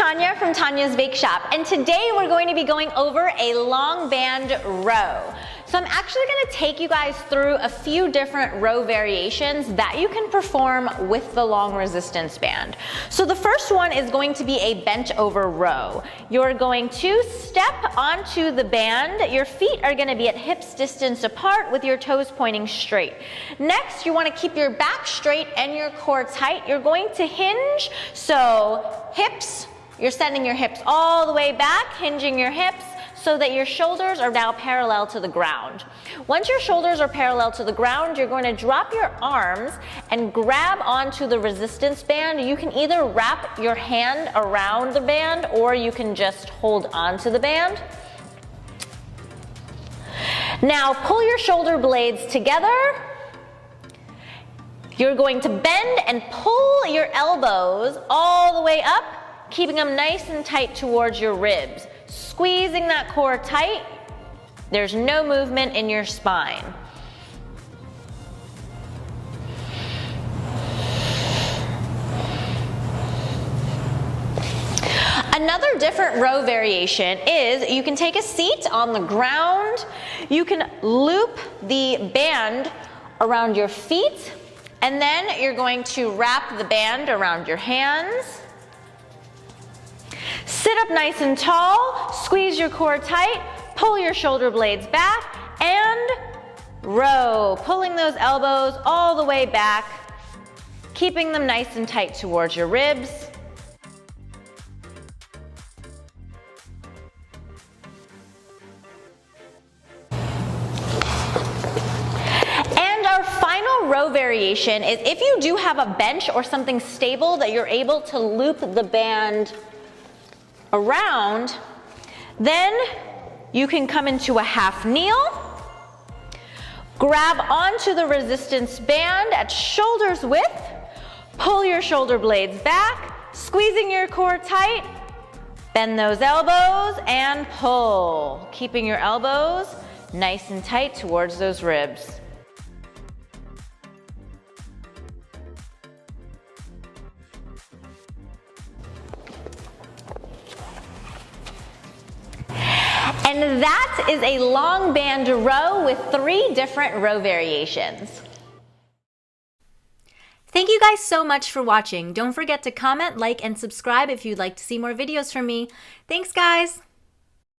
Tonya from Tonya's Bakeshop, and today we're going to be going over a long band row. So I'm actually going to take you guys through a few different row variations that you can perform with the long resistance band. So the first one is going to be a bent over row. You're going to step onto the band. Your feet are going to be at hips distance apart with your toes pointing straight. Next, you want to keep your back straight and your core tight. You're going to hinge, so hips, you're sending your hips all the way back, hinging your hips so that your shoulders are now parallel to the ground. Once your shoulders are parallel to the ground, you're going to drop your arms and grab onto the resistance band. You can either wrap your hand around the band or you can just hold onto the band. Now pull your shoulder blades together. You're going to bend and pull your elbows all the way up, keeping them nice and tight towards your ribs. Squeezing that core tight. There's no movement in your spine. Another different row variation is you can take a seat on the ground. You can loop the band around your feet, and then you're going to wrap the band around your hands. Sit up nice and tall, squeeze your core tight, pull your shoulder blades back, and row, pulling those elbows all the way back, keeping them nice and tight towards your ribs. And our final row variation is if you do have a bench or something stable that you're able to loop the band around, then you can come into a half kneel, grab onto the resistance band at shoulders width, pull your shoulder blades back, squeezing your core tight, bend those elbows and pull, keeping your elbows nice and tight towards those ribs. And that is a long band row with 3 different row variations. Thank you guys so much for watching. Don't forget to comment, like, and subscribe if you'd like to see more videos from me. Thanks, guys!